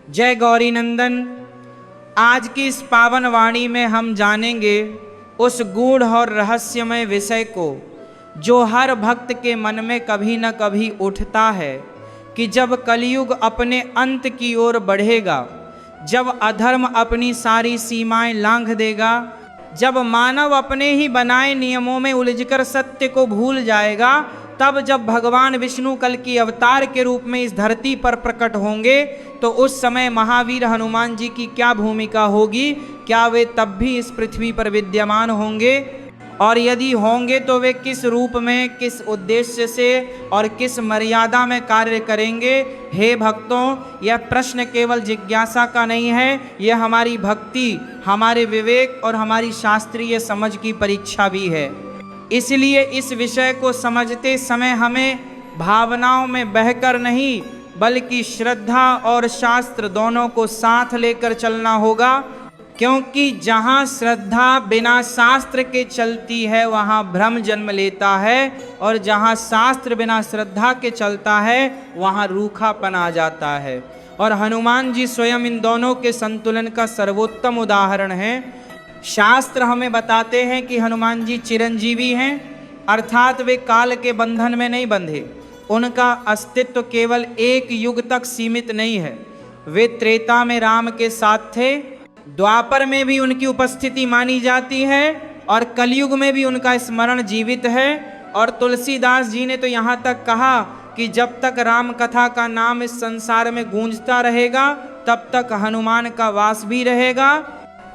जय गौरी नंदन। आज की इस पावन वाणी में हम जानेंगे उस गूढ़ और रहस्यमय विषय को जो हर भक्त के मन में कभी न कभी उठता है कि जब कलयुग अपने अंत की ओर बढ़ेगा, जब अधर्म अपनी सारी सीमाएं लांघ देगा, जब मानव अपने ही बनाए नियमों में उलझकर सत्य को भूल जाएगा, तब जब भगवान विष्णु कल की अवतार के रूप में इस धरती पर प्रकट होंगे, तो उस समय महावीर हनुमान जी की क्या भूमिका होगी? क्या वे तब भी इस पृथ्वी पर विद्यमान होंगे? और यदि होंगे तो वे किस रूप में, किस उद्देश्य से और किस मर्यादा में कार्य करेंगे? हे भक्तों, यह प्रश्न केवल जिज्ञासा का नहीं है, यह हमारी भक्ति, हमारे विवेक और हमारी शास्त्रीय समझ की परीक्षा भी है। इसलिए इस विषय को समझते समय हमें भावनाओं में बहकर नहीं, बल्कि श्रद्धा और शास्त्र दोनों को साथ लेकर चलना होगा, क्योंकि जहाँ श्रद्धा बिना शास्त्र के चलती है वहाँ भ्रम जन्म लेता है, और जहाँ शास्त्र बिना श्रद्धा के चलता है वहाँ रूखापन आ जाता है। और हनुमान जी स्वयं इन दोनों के संतुलन का सर्वोत्तम उदाहरण है। शास्त्र हमें बताते हैं कि हनुमान जी चिरंजीवी हैं, अर्थात वे काल के बंधन में नहीं बंधे। उनका अस्तित्व केवल एक युग तक सीमित नहीं है। वे त्रेता में राम के साथ थे, द्वापर में भी उनकी उपस्थिति मानी जाती है, और कलयुग में भी उनका स्मरण जीवित है। और तुलसीदास जी ने तो यहाँ तक कहा कि जब तक राम कथा का नाम इस संसार में गूंजता रहेगा, तब तक हनुमान का वास भी रहेगा।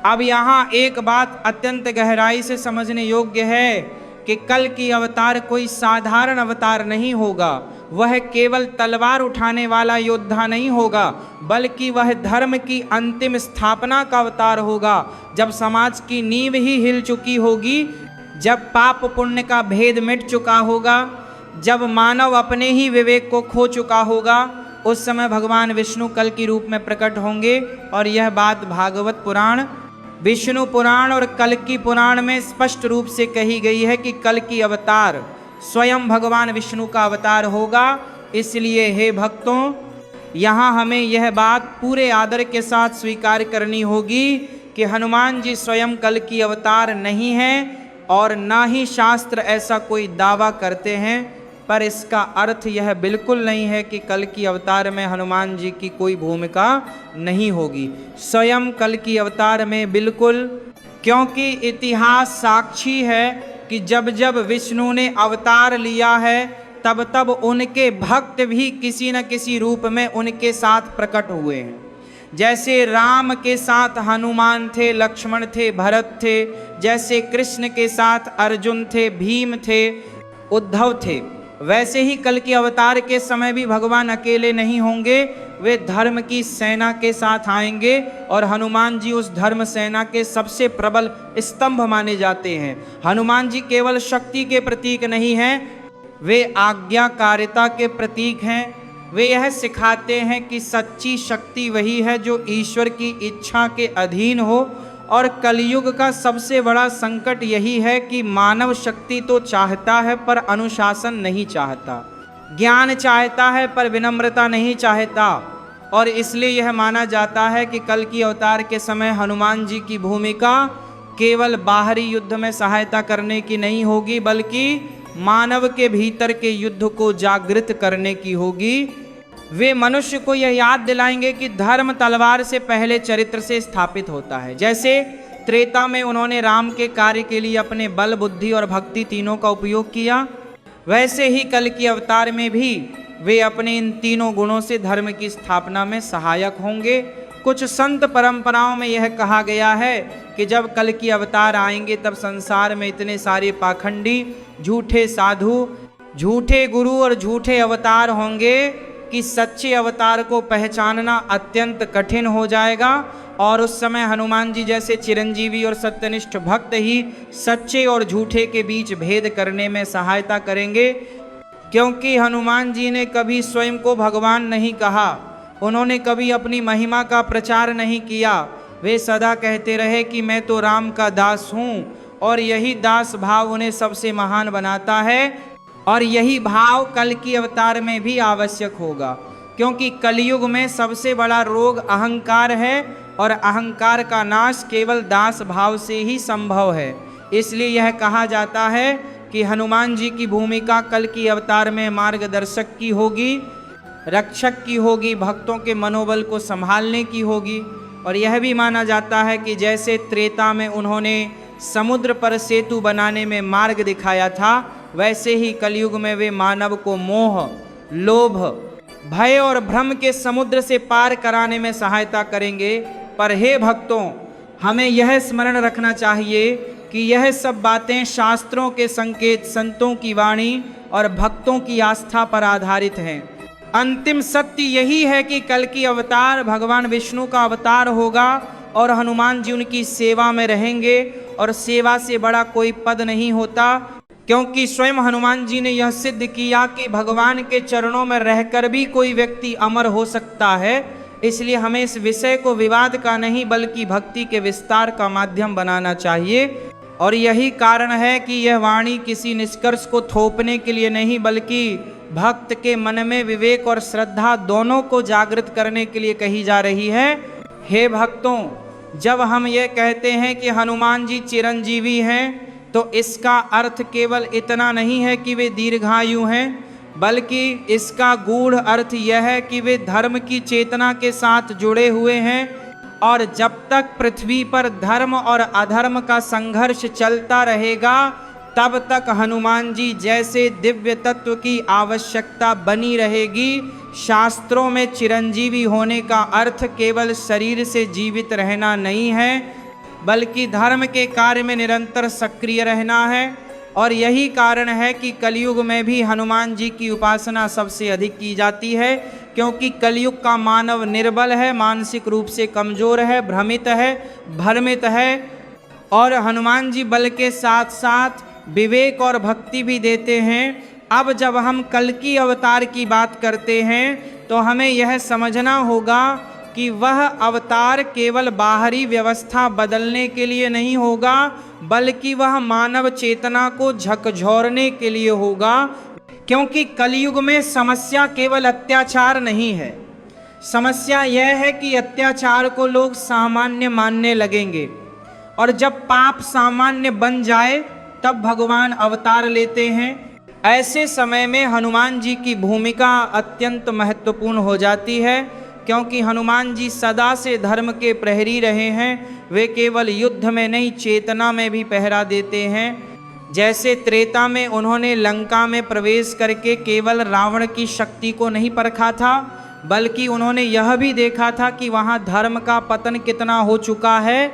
अब यहाँ एक बात अत्यंत गहराई से समझने योग्य है कि कल की अवतार कोई साधारण अवतार नहीं होगा। वह केवल तलवार उठाने वाला योद्धा नहीं होगा, बल्कि वह धर्म की अंतिम स्थापना का अवतार होगा। जब समाज की नींव ही हिल चुकी होगी, जब पाप पुण्य का भेद मिट चुका होगा, जब मानव अपने ही विवेक को खो चुका होगा, उस समय भगवान विष्णु कल की रूप में प्रकट होंगे। और यह बात भागवत पुराण, विष्णु पुराण और कल्कि पुराण में स्पष्ट रूप से कही गई है कि कल की अवतार स्वयं भगवान विष्णु का अवतार होगा। इसलिए हे भक्तों, यहाँ हमें यह बात पूरे आदर के साथ स्वीकार करनी होगी कि हनुमान जी स्वयं कल की अवतार नहीं हैं, और ना ही शास्त्र ऐसा कोई दावा करते हैं। पर इसका अर्थ यह बिल्कुल नहीं है कि कल की अवतार में हनुमान जी की कोई भूमिका नहीं होगी। स्वयं कल की अवतार में बिल्कुल, क्योंकि इतिहास साक्षी है कि जब जब विष्णु ने अवतार लिया है, तब तब उनके भक्त भी किसी न किसी रूप में उनके साथ प्रकट हुए हैं। जैसे राम के साथ हनुमान थे, लक्ष्मण थे, भरत थे, जैसे कृष्ण के साथ अर्जुन थे, भीम थे, उद्धव थे, वैसे ही कल के अवतार के समय भी भगवान अकेले नहीं होंगे। वे धर्म की सेना के साथ आएंगे, और हनुमान जी उस धर्म सेना के सबसे प्रबल स्तंभ माने जाते हैं। हनुमान जी केवल शक्ति के प्रतीक नहीं हैं, वे आज्ञाकारिता के प्रतीक हैं। वे यह सिखाते हैं कि सच्ची शक्ति वही है जो ईश्वर की इच्छा के अधीन हो। और कलयुग का सबसे बड़ा संकट यही है कि मानव शक्ति तो चाहता है पर अनुशासन नहीं चाहता, ज्ञान चाहता है पर विनम्रता नहीं चाहता। और इसलिए यह माना जाता है कि कल की अवतार के समय हनुमान जी की भूमिका केवल बाहरी युद्ध में सहायता करने की नहीं होगी, बल्कि मानव के भीतर के युद्ध को जागृत करने की होगी। वे मनुष्य को यह याद दिलाएंगे कि धर्म तलवार से पहले चरित्र से स्थापित होता है। जैसे त्रेता में उन्होंने राम के कार्य के लिए अपने बल, बुद्धि और भक्ति तीनों का उपयोग किया, वैसे ही कल की अवतार में भी वे अपने इन तीनों गुणों से धर्म की स्थापना में सहायक होंगे। कुछ संत परंपराओं में यह कहा गया है कि जब कल की अवतार आएंगे, तब संसार में इतने सारे पाखंडी, झूठे साधु, झूठे गुरु और झूठे अवतार होंगे कि सच्चे अवतार को पहचानना अत्यंत कठिन हो जाएगा। और उस समय हनुमान जी जैसे चिरंजीवी और सत्यनिष्ठ भक्त ही सच्चे और झूठे के बीच भेद करने में सहायता करेंगे, क्योंकि हनुमान जी ने कभी स्वयं को भगवान नहीं कहा, उन्होंने कभी अपनी महिमा का प्रचार नहीं किया। वे सदा कहते रहे कि मैं तो राम का दास हूँ, और यही दास भाव उन्हें सबसे महान बनाता है। और यही भाव कल की अवतार में भी आवश्यक होगा, क्योंकि कलयुग में सबसे बड़ा रोग अहंकार है और अहंकार का नाश केवल दास भाव से ही संभव है। इसलिए यह कहा जाता है कि हनुमान जी की भूमिका कल की अवतार में मार्गदर्शक की होगी, रक्षक की होगी, भक्तों के मनोबल को संभालने की होगी। और यह भी माना जाता है कि जैसे त्रेता में उन्होंने समुद्र पर सेतु बनाने में मार्ग दिखाया था, वैसे ही कलयुग में वे मानव को मोह, लोभ, भय और भ्रम के समुद्र से पार कराने में सहायता करेंगे। पर हे भक्तों, हमें यह स्मरण रखना चाहिए कि यह सब बातें शास्त्रों के संकेत, संतों की वाणी और भक्तों की आस्था पर आधारित हैं। अंतिम सत्य यही है कि कल की अवतार भगवान विष्णु का अवतार होगा और हनुमान जी उनकी सेवा में रहेंगे। और सेवा से बड़ा कोई पद नहीं होता, क्योंकि स्वयं हनुमान जी ने यह सिद्ध किया कि भगवान के चरणों में रहकर भी कोई व्यक्ति अमर हो सकता है। इसलिए हमें इस विषय को विवाद का नहीं बल्कि भक्ति के विस्तार का माध्यम बनाना चाहिए। और यही कारण है कि यह वाणी किसी निष्कर्ष को थोपने के लिए नहीं बल्कि भक्त के मन में विवेक और श्रद्धा दोनों को जागृत करने के लिए कही जा रही है। हे भक्तों, जब हम ये कहते हैं कि हनुमान जी चिरंजीवी हैं, तो इसका अर्थ केवल इतना नहीं है कि वे दीर्घायु हैं, बल्कि इसका गूढ़ अर्थ यह है कि वे धर्म की चेतना के साथ जुड़े हुए हैं। और जब तक पृथ्वी पर धर्म और अधर्म का संघर्ष चलता रहेगा, तब तक हनुमान जी जैसे दिव्य तत्व की आवश्यकता बनी रहेगी। शास्त्रों में चिरंजीवी होने का अर्थ केवल शरीर से जीवित रहना नहीं है, बल्कि धर्म के कार्य में निरंतर सक्रिय रहना है। और यही कारण है कि कलयुग में भी हनुमान जी की उपासना सबसे अधिक की जाती है, क्योंकि कलयुग का मानव निर्बल है, मानसिक रूप से कमजोर है, भ्रमित है, भ्रमित है। और हनुमान जी बल के साथ साथ विवेक और भक्ति भी देते हैं। अब जब हम कल की अवतार की बात करते हैं, तो हमें यह समझना होगा कि वह अवतार केवल बाहरी व्यवस्था बदलने के लिए नहीं होगा, बल्कि वह मानव चेतना को झकझोरने के लिए होगा। क्योंकि कलयुग में समस्या केवल अत्याचार नहीं है, समस्या यह है कि अत्याचार को लोग सामान्य मानने लगेंगे, और जब पाप सामान्य बन जाए तब भगवान अवतार लेते हैं। ऐसे समय में हनुमान जी की भूमिका अत्यंत महत्वपूर्ण हो जाती है, क्योंकि हनुमान जी सदा से धर्म के प्रहरी रहे हैं। वे केवल युद्ध में नहीं, चेतना में भी पहरा देते हैं। जैसे त्रेता में उन्होंने लंका में प्रवेश करके केवल रावण की शक्ति को नहीं परखा था, बल्कि उन्होंने यह भी देखा था कि वहाँ धर्म का पतन कितना हो चुका है।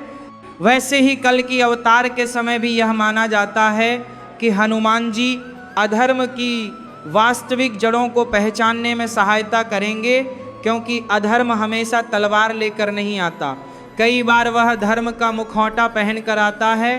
वैसे ही कल की अवतार के समय भी यह माना जाता है कि हनुमान जी अधर्म की वास्तविक जड़ों को पहचानने में सहायता करेंगे, क्योंकि अधर्म हमेशा तलवार लेकर नहीं आता, कई बार वह धर्म का मुखौटा पहनकर आता है।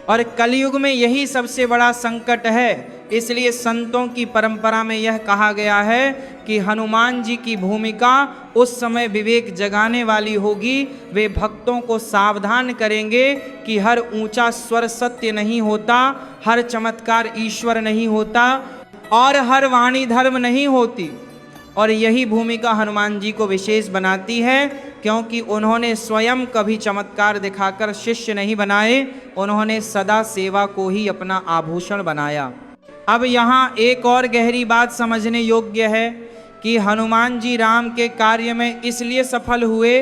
और कलयुग में यही सबसे बड़ा संकट है। इसलिए संतों की परंपरा में यह कहा गया है कि हनुमान जी की भूमिका उस समय विवेक जगाने वाली होगी। वे भक्तों को सावधान करेंगे कि हर ऊंचा स्वर सत्य नहीं होता, हर चमत्कार ईश्वर नहीं होता, और हर वाणी धर्म नहीं होती। और यही भूमिका हनुमान जी को विशेष बनाती है, क्योंकि उन्होंने स्वयं कभी चमत्कार दिखाकर शिष्य नहीं बनाए, उन्होंने सदा सेवा को ही अपना आभूषण बनाया। अब यहाँ एक और गहरी बात समझने योग्य है कि हनुमान जी राम के कार्य में इसलिए सफल हुए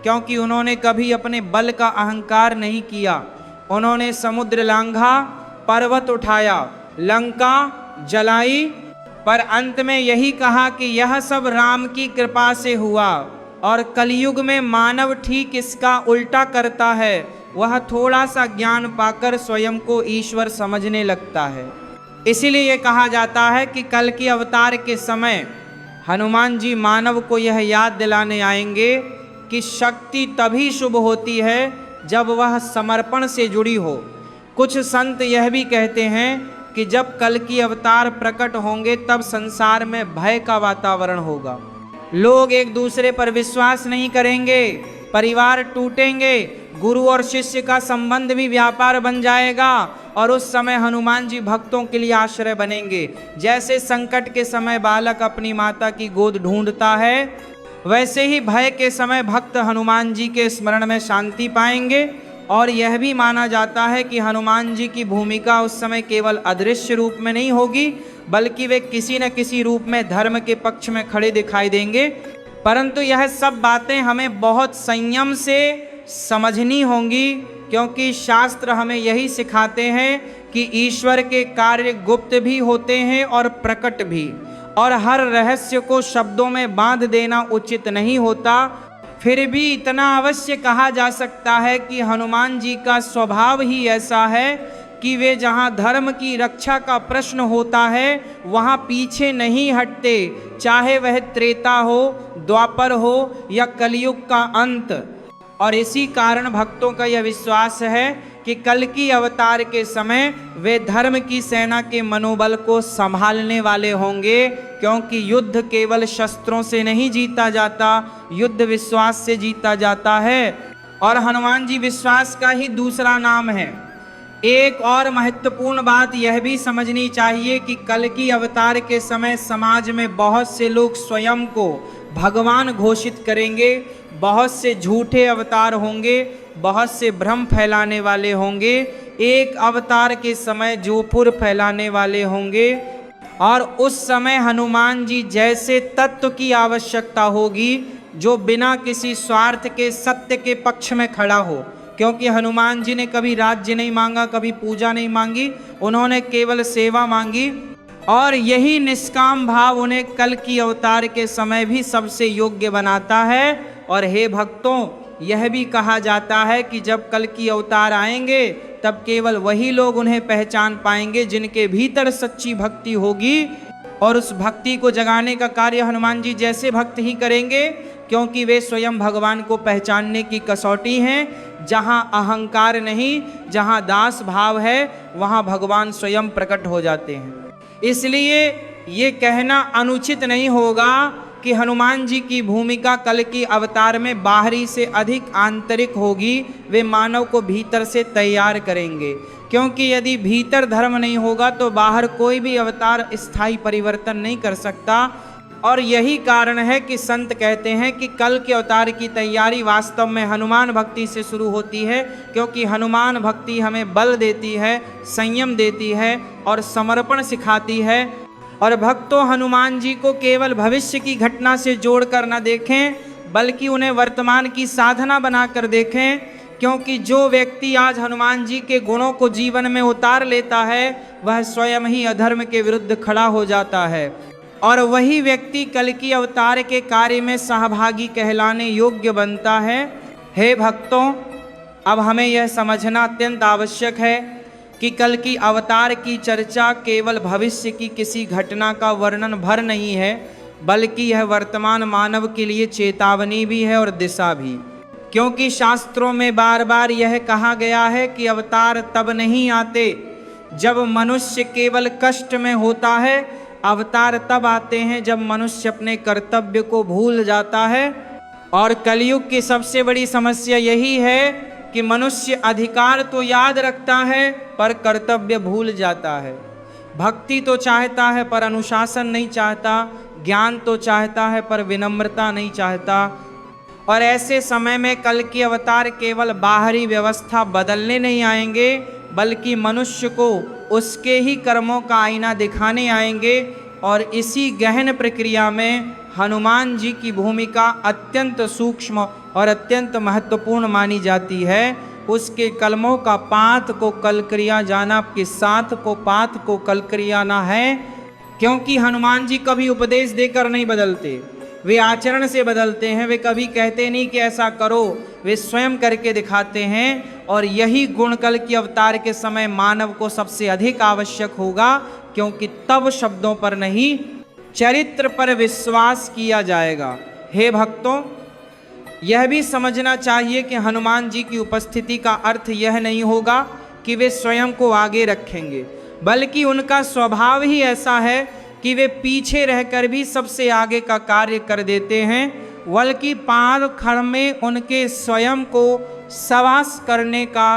क्योंकि उन्होंने कभी अपने बल का अहंकार नहीं किया। उन्होंने समुद्र लांघा, पर्वत उठाया, लंका जलाई, पर अंत में यही कहा कि यह सब राम की कृपा से हुआ। और कलयुग में मानव ठीक इसका उल्टा करता है, वह थोड़ा सा ज्ञान पाकर स्वयं को ईश्वर समझने लगता है। इसीलिए ये कहा जाता है कि कल के अवतार के समय हनुमान जी मानव को यह याद दिलाने आएंगे कि शक्ति तभी शुभ होती है जब वह समर्पण से जुड़ी हो। कुछ संत यह भी कहते हैं कि जब कल की अवतार प्रकट होंगे तब संसार में भय का वातावरण होगा, लोग एक दूसरे पर विश्वास नहीं करेंगे, परिवार टूटेंगे, गुरु और शिष्य का संबंध भी व्यापार बन जाएगा, और उस समय हनुमान जी भक्तों के लिए आश्रय बनेंगे। जैसे संकट के समय बालक अपनी माता की गोद ढूंढता है, वैसे ही भय के समय भक्त हनुमान जी के स्मरण में शांति पाएंगे। और यह भी माना जाता है कि हनुमान जी की भूमिका उस समय केवल अदृश्य रूप में नहीं होगी, बल्कि वे किसी न किसी रूप में धर्म के पक्ष में खड़े दिखाई देंगे। परंतु यह सब बातें हमें बहुत संयम से समझनी होंगी, क्योंकि शास्त्र हमें यही सिखाते हैं कि ईश्वर के कार्य गुप्त भी होते हैं और प्रकट भी, और हर रहस्य को शब्दों में बांध देना उचित नहीं होता। फिर भी इतना अवश्य कहा जा सकता है कि हनुमान जी का स्वभाव ही ऐसा है कि वे जहाँ धर्म की रक्षा का प्रश्न होता है वहाँ पीछे नहीं हटते, चाहे वह त्रेता हो, द्वापर हो या कलयुग का अंत। और इसी कारण भक्तों का यह विश्वास है कि कल की अवतार के समय वे धर्म की सेना के मनोबल को संभालने वाले होंगे, क्योंकि युद्ध केवल शस्त्रों से नहीं जीता जाता, युद्ध विश्वास से जीता जाता है। और हनुमान जी विश्वास का ही दूसरा नाम है। एक और महत्वपूर्ण बात यह भी समझनी चाहिए कि कल की अवतार के समय समाज में बहुत से लोग स्वयं को भगवान घोषित करेंगे, बहुत से झूठे अवतार होंगे, बहुत से भ्रम फैलाने वाले होंगे, एक अवतार के समय जोपुर फैलाने वाले होंगे। और उस समय हनुमान जी जैसे तत्व की आवश्यकता होगी जो बिना किसी स्वार्थ के सत्य के पक्ष में खड़ा हो, क्योंकि हनुमान जी ने कभी राज्य नहीं मांगा, कभी पूजा नहीं मांगी, उन्होंने केवल सेवा मांगी। और यही निष्काम भाव उन्हें कल की अवतार के समय भी सबसे योग्य बनाता है। और हे भक्तों, यह भी कहा जाता है कि जब कल की अवतार आएंगे तब केवल वही लोग उन्हें पहचान पाएंगे जिनके भीतर सच्ची भक्ति होगी। और उस भक्ति को जगाने का कार्य हनुमान जी जैसे भक्त ही करेंगे, क्योंकि वे स्वयं भगवान को पहचानने की कसौटी हैं। जहाँ अहंकार नहीं, जहाँ दास भाव है, वहाँ भगवान स्वयं प्रकट हो जाते हैं। इसलिए ये कहना अनुचित नहीं होगा कि हनुमान जी की भूमिका कल की अवतार में बाहरी से अधिक आंतरिक होगी। वे मानव को भीतर से तैयार करेंगे, क्योंकि यदि भीतर धर्म नहीं होगा तो बाहर कोई भी अवतार स्थायी परिवर्तन नहीं कर सकता। और यही कारण है कि संत कहते हैं कि कल के अवतार की तैयारी वास्तव में हनुमान भक्ति से शुरू होती है, क्योंकि हनुमान भक्ति हमें बल देती है, संयम देती है और समर्पण सिखाती है। और भक्तों, हनुमान जी को केवल भविष्य की घटना से जोड़कर न देखें, बल्कि उन्हें वर्तमान की साधना बनाकर देखें, क्योंकि जो व्यक्ति आज हनुमान जी के गुणों को जीवन में उतार लेता है वह स्वयं ही अधर्म के विरुद्ध खड़ा हो जाता है, और वही व्यक्ति कल की अवतार के कार्य में सहभागी कहलाने योग्य बनता है। हे भक्तों, अब हमें यह समझना अत्यंत आवश्यक है कि कल की अवतार की चर्चा केवल भविष्य की किसी घटना का वर्णन भर नहीं है, बल्कि यह वर्तमान मानव के लिए चेतावनी भी है और दिशा भी। क्योंकि शास्त्रों में बार बार यह कहा गया है कि अवतार तब नहीं आते जब मनुष्य केवल कष्ट में होता है, अवतार तब आते हैं जब मनुष्य अपने कर्तव्य को भूल जाता है। और कलयुग की सबसे बड़ी समस्या यही है कि मनुष्य अधिकार तो याद रखता है पर कर्तव्य भूल जाता है। भक्ति तो चाहता है पर अनुशासन नहीं चाहता, ज्ञान तो चाहता है पर विनम्रता नहीं चाहता। और ऐसे समय में कल की अवतार केवल बाहरी व्यवस्था बदलने नहीं आएंगे, बल्कि मनुष्य को उसके ही कर्मों का आईना दिखाने आएंगे। और इसी गहन प्रक्रिया में हनुमान जी की भूमिका अत्यंत सूक्ष्म और अत्यंत महत्वपूर्ण मानी जाती है। उसके कलमों का पात को कलक्रिया जाना, कि साथ को पात को कलक्रिया ना है, क्योंकि हनुमान जी कभी उपदेश देकर नहीं बदलते, वे आचरण से बदलते हैं। वे कभी कहते नहीं कि ऐसा करो, वे स्वयं करके दिखाते हैं। और यही गुण कल की अवतार के समय मानव को सबसे अधिक आवश्यक होगा, क्योंकि तब शब्दों पर नहीं चरित्र पर विश्वास किया जाएगा। हे भक्तों, यह भी समझना चाहिए कि हनुमान जी की उपस्थिति का अर्थ यह नहीं होगा कि वे स्वयं को आगे रखेंगे, बल्कि उनका स्वभाव ही ऐसा है कि वे पीछे रहकर भी सबसे आगे का कार्य कर देते हैं, बल्कि पाद खड़ में उनके स्वयं को सवास करने का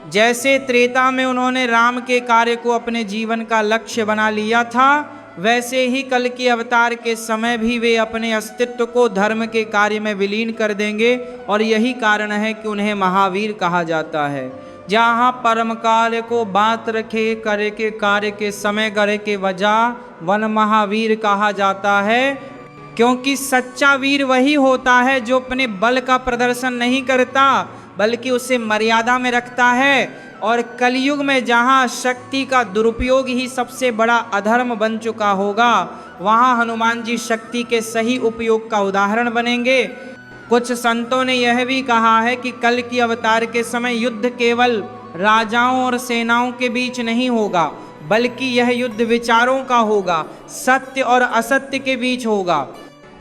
जैसे त्रेता में उन्होंने राम के कार्य को अपने जीवन का लक्ष्य बना लिया था, वैसे ही कल के अवतार के समय भी वे अपने अस्तित्व को धर्म के कार्य में विलीन कर देंगे। और यही कारण है कि उन्हें महावीर कहा जाता है। जहाँ परम काल को बात रखे, करे के कार्य के समय करे के वजह, वन महावीर कहा जाता है। क्योंकि सच्चा वीर वही होता है जो अपने बल का प्रदर्शन नहीं करता, बल्कि उसे मर्यादा में रखता है। और कलयुग में जहाँ शक्ति का दुरुपयोग ही सबसे बड़ा अधर्म बन चुका होगा, वहाँ हनुमान जी शक्ति के सही उपयोग का उदाहरण बनेंगे। कुछ संतों ने यह भी कहा है कि कल की अवतार के समय युद्ध केवल राजाओं और सेनाओं के बीच नहीं होगा, बल्कि यह युद्ध विचारों का होगा, सत्य और असत्य के बीच होगा।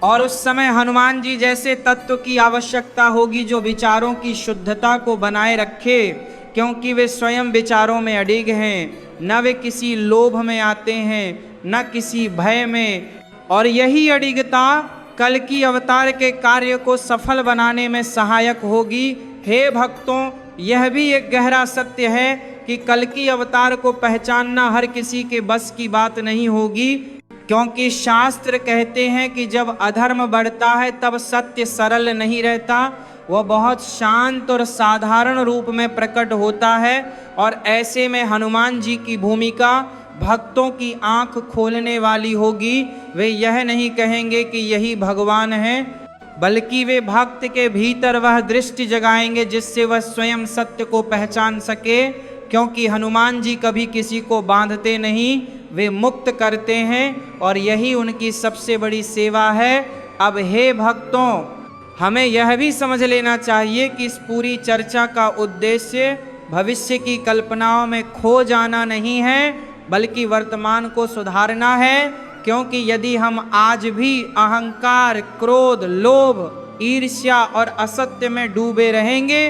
और उस समय हनुमान जी जैसे तत्व की आवश्यकता होगी जो विचारों की शुद्धता को बनाए रखे, क्योंकि वे स्वयं विचारों में अडिग हैं, न वे किसी लोभ में आते हैं, न किसी भय में। और यही अडिगता कल की अवतार के कार्य को सफल बनाने में सहायक होगी। हे भक्तों, यह भी एक गहरा सत्य है कि कल की अवतार को पहचानना हर किसी के बस की बात नहीं होगी, क्योंकि शास्त्र कहते हैं कि जब अधर्म बढ़ता है तब सत्य सरल नहीं रहता, वह बहुत शांत और साधारण रूप में प्रकट होता है। और ऐसे में हनुमान जी की भूमिका भक्तों की आंख खोलने वाली होगी। वे यह नहीं कहेंगे कि यही भगवान है, बल्कि वे भक्त के भीतर वह दृष्टि जगाएंगे जिससे वह स्वयं सत्य को पहचान सके। क्योंकि हनुमान जी कभी किसी को बांधते नहीं, वे मुक्त करते हैं, और यही उनकी सबसे बड़ी सेवा है। अब हे भक्तों, हमें यह भी समझ लेना चाहिए कि इस पूरी चर्चा का उद्देश्य भविष्य की कल्पनाओं में खो जाना नहीं है, बल्कि वर्तमान को सुधारना है। क्योंकि यदि हम आज भी अहंकार, क्रोध, लोभ, ईर्ष्या और असत्य में डूबे रहेंगे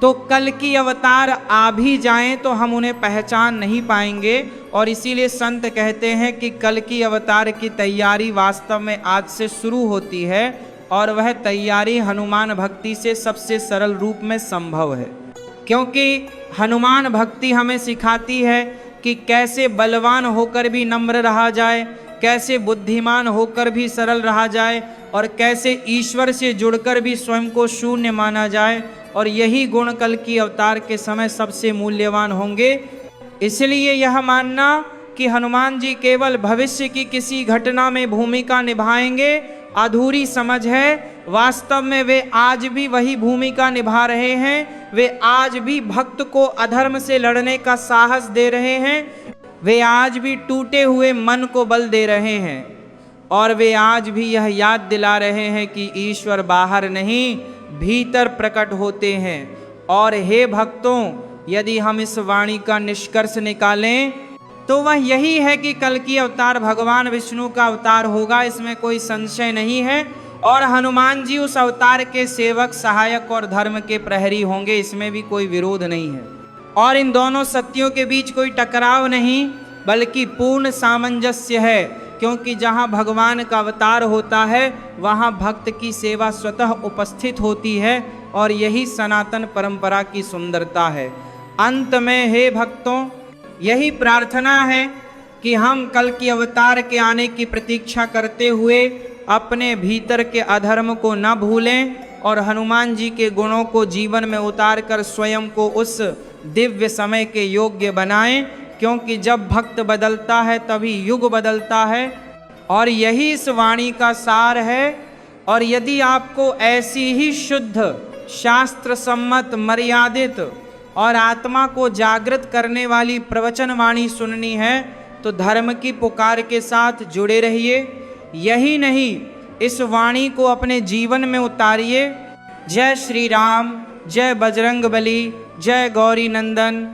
तो कल की अवतार आ भी जाएं तो हम उन्हें पहचान नहीं पाएंगे। और इसीलिए संत कहते हैं कि कल की अवतार की तैयारी वास्तव में आज से शुरू होती है, और वह तैयारी हनुमान भक्ति से सबसे सरल रूप में संभव है। क्योंकि हनुमान भक्ति हमें सिखाती है कि कैसे बलवान होकर भी नम्र रहा जाए, कैसे बुद्धिमान होकर भी सरल रहा जाए, और कैसे ईश्वर से जुड़कर भी स्वयं को शून्य माना जाए। और यही गुण कल की अवतार के समय सबसे मूल्यवान होंगे। इसलिए यह मानना कि हनुमान जी केवल भविष्य की किसी घटना में भूमिका निभाएंगे अधूरी समझ है। वास्तव में वे आज भी वही भूमिका निभा रहे हैं। वे आज भी भक्त को अधर्म से लड़ने का साहस दे रहे हैं। वे आज भी टूटे हुए मन को बल दे रहे हैं, और वे आज भी यह याद दिला रहे हैं कि ईश्वर बाहर नहीं भीतर प्रकट होते हैं। और हे भक्तों, यदि हम इस वाणी का निष्कर्ष निकालें तो वह यही है कि कल की अवतार भगवान विष्णु का अवतार होगा, इसमें कोई संशय नहीं है। और हनुमान जी उस अवतार के सेवक, सहायक और धर्म के प्रहरी होंगे, इसमें भी कोई विरोध नहीं है। और इन दोनों सत्यों के बीच कोई टकराव नहीं, बल्कि पूर्ण सामंजस्य है। क्योंकि जहाँ भगवान का अवतार होता है वहाँ भक्त की सेवा स्वतः उपस्थित होती है, और यही सनातन परंपरा की सुंदरता है। अंत में हे भक्तों, यही प्रार्थना है कि हम कल की अवतार के आने की प्रतीक्षा करते हुए अपने भीतर के अधर्म को न भूलें, और हनुमान जी के गुणों को जीवन में उतार कर स्वयं को उस दिव्य समय के योग्य बनाएं। क्योंकि जब भक्त बदलता है तभी युग बदलता है, और यही इस वाणी का सार है। और यदि आपको ऐसी ही शुद्ध, शास्त्र सम्मत, मर्यादित और आत्मा को जागृत करने वाली प्रवचन वाणी सुननी है तो धर्म की पुकार के साथ जुड़े रहिए। यही नहीं, इस वाणी को अपने जीवन में उतारिए। जय श्री राम, जय बजरंग बली, जय गौरी नंदन।